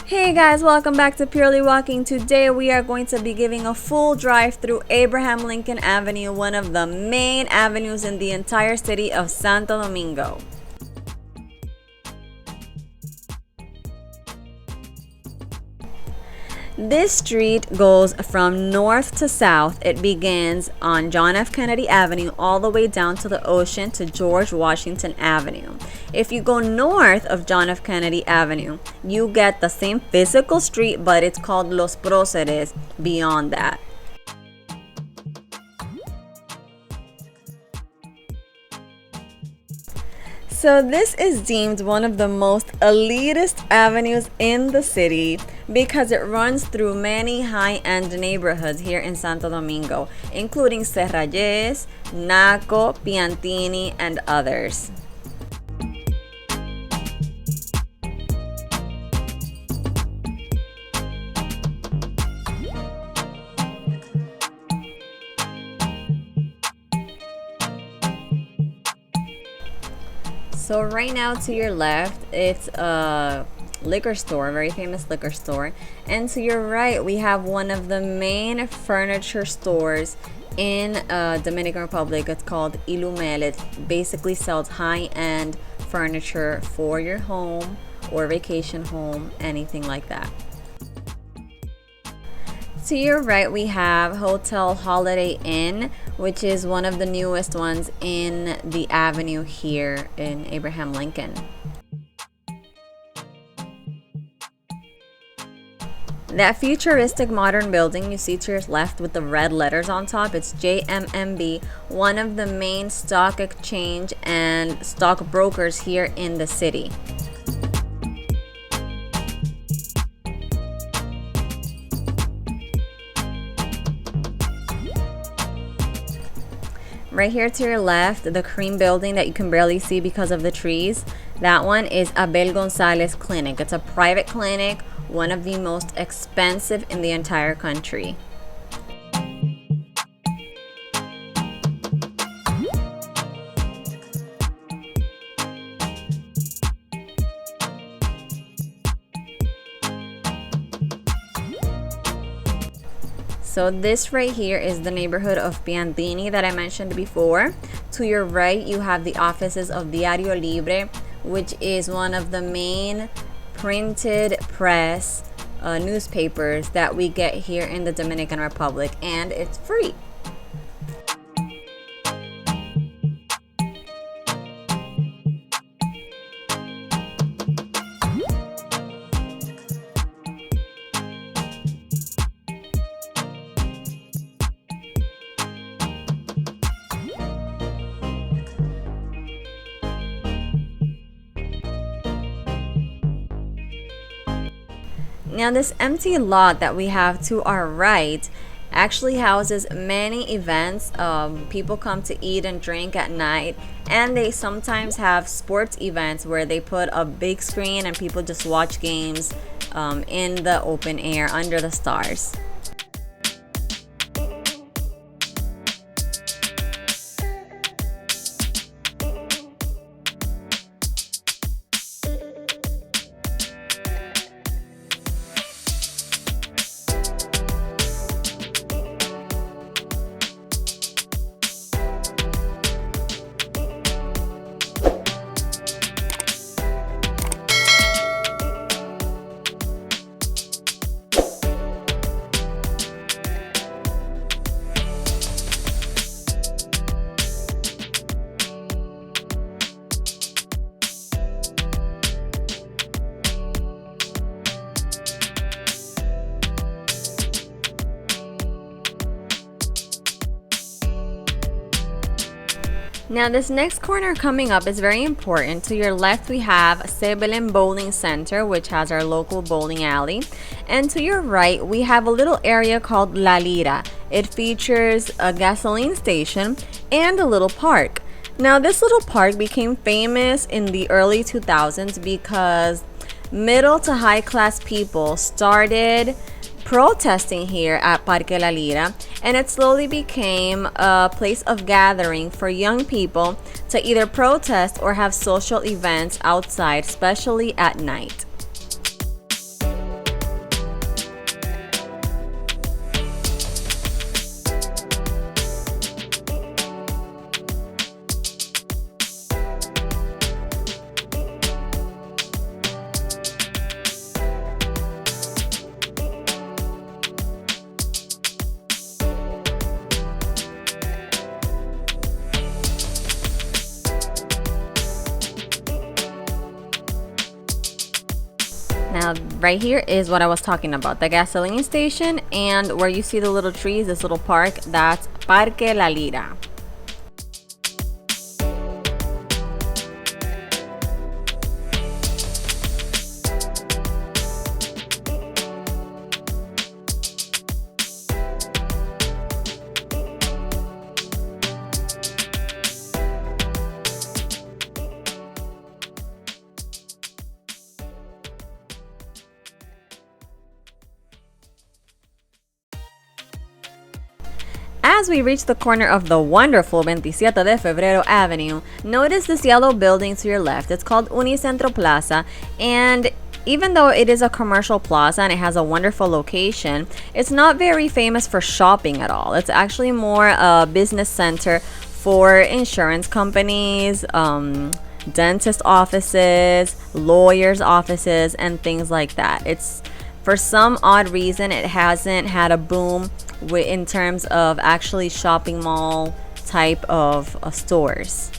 Hey guys, welcome back to Purely Walking. Today we are going to be giving a full drive through Abraham Lincoln Avenue, one of the main avenues in the entire city of Santo Domingo. This street goes from north to south. It begins on John F. Kennedy Avenue all the way down to the ocean to George Washington Avenue. If you go north of John F. Kennedy Avenue, you get the same physical street, but it's called Los Próceres beyond that. So this is deemed one of the most elitist avenues in the city because it runs through many high-end neighborhoods here in Santo Domingo, including Serralles, Naco, Piantini, and others. So right now to your left, it's a liquor store, a very famous liquor store. And to your right, we have one of the main furniture stores in Dominican Republic. It's called Ilumel. It basically sells high-end furniture for your home or vacation home, anything like that. To your right, we have Hotel Holiday Inn, which is one of the newest ones in the avenue here in Abraham Lincoln. That futuristic modern building you see to your left with the red letters on top, it's JMMB, one of the main stock exchange and stock brokers here in the city. Right here to your left, the cream building that you can barely see because of the trees, that one is Abel Gonzalez Clinic. It's a private clinic, one of the most expensive in the entire country. So this right here is the neighborhood of Piantini that I mentioned before. To your right, you have the offices of Diario Libre, which is one of the main printed press newspapers that we get here in the Dominican Republic, and it's free. Now this empty lot that we have to our right actually houses many events. People come to eat and drink at night, and they sometimes have sports events where they put a big screen and people just watch games in the open air under the stars. Now this next corner coming up is very important. To your left we have Abel Bowling Center, which has our local bowling alley. And to your right we have a little area called Lalita. It features a gasoline station and a little park. Now this little park became famous in the early 2000s because middle to high class people started protesting here at Parque Lalita, and it slowly became a place of gathering for young people to either protest or have social events outside, especially at night. Now, right here is what I was talking about, the gasoline station, and where you see the little trees, this little park, that's Parque Lalita. As we reach the corner of the wonderful 27 de Febrero Avenue, notice this yellow building to your left. It's called Unicentro Plaza, and even though it is a commercial plaza and it has a wonderful location, it's not very famous for shopping at all. It's actually more a business center for insurance companies, dentist offices, lawyers' offices, and things like that. It's, for some odd reason, it hasn't had a boom in terms of actually shopping mall type of stores.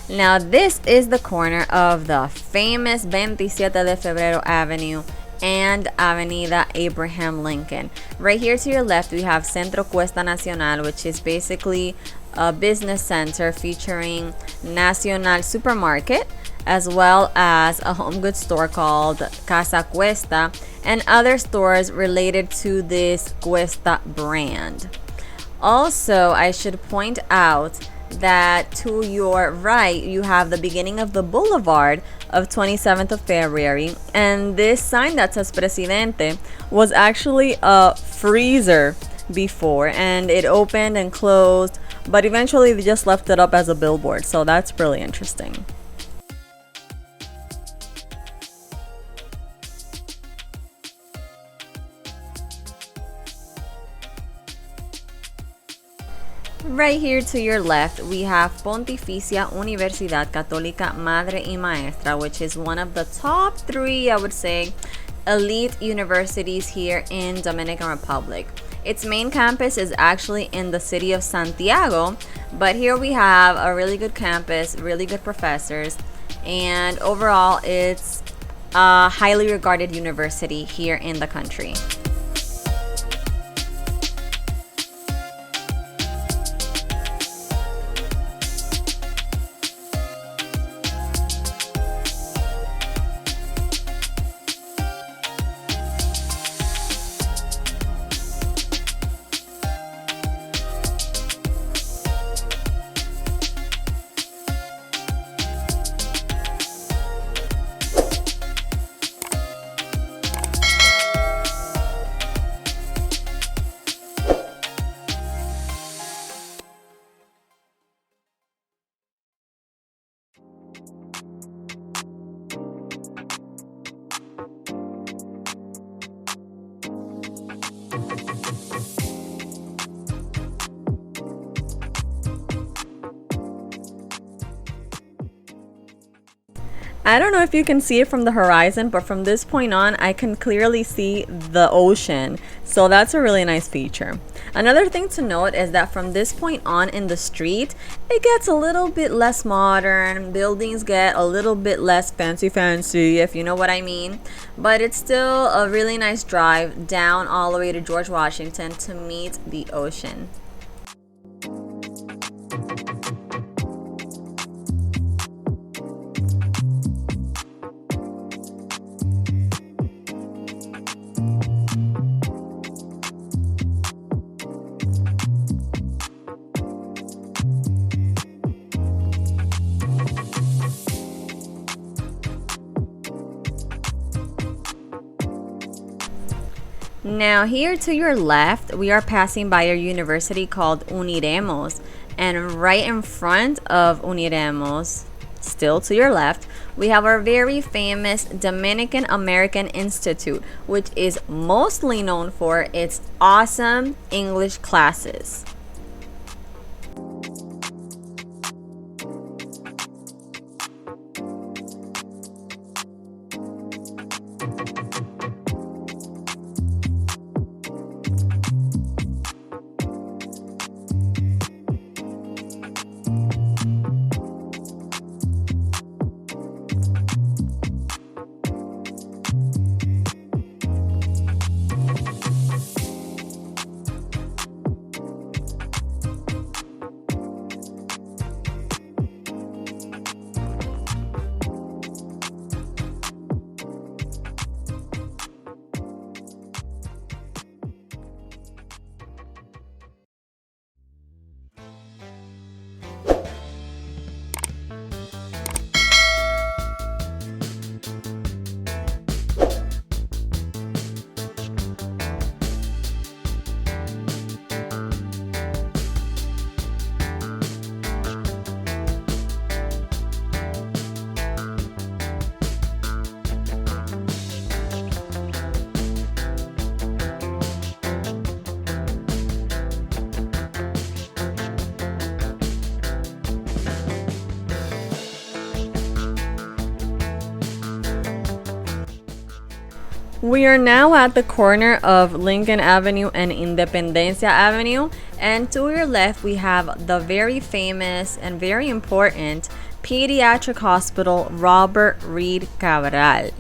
Now this is the corner of the famous 27 de Febrero Avenue and Avenida Abraham Lincoln. Right here to your left we have Centro Cuesta Nacional, which is basically a business center featuring Nacional Supermarket, as well as a home goods store called Casa Cuesta and other stores related to this Cuesta brand. Also, I should point out that to your right you have the beginning of the boulevard of 27th of February, and this sign that says Presidente was actually a freezer before, and it opened and closed, but eventually they just left it up as a billboard, so that's really interesting. Right here to your left, we have Pontificia Universidad Católica Madre y Maestra, which is one of the top 3, I would say, elite universities here in Dominican Republic. Its main campus is actually in the city of Santiago, but here we have a really good campus, really good professors, and overall it's a highly regarded university here in the country. I don't know if you can see it from the horizon, but from this point on, I can clearly see the ocean. So that's a really nice feature. Another thing to note is that from this point on in the street, it gets a little bit less modern. Buildings get a little bit less fancy, if you know what I mean. But it's still a really nice drive down all the way to George Washington to meet the ocean. Now here to your left, we are passing by a university called Uniremos, and right in front of Uniremos, still to your left, we have our very famous Dominican American Institute, which is mostly known for its awesome English classes. We are now at the corner of Lincoln Avenue and Independencia Avenue, and to your left we have the very famous and very important Pediatric Hospital Robert Reed Cabral.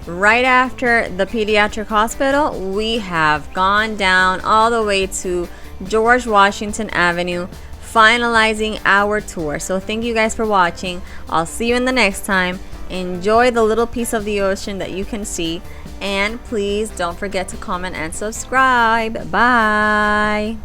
Right after the pediatric hospital, we have gone down all the way to George Washington Avenue, finalizing our tour. So thank you guys for watching. I'll see you in the next time. Enjoy the little piece of the ocean that you can see, and please don't forget to comment and subscribe. Bye.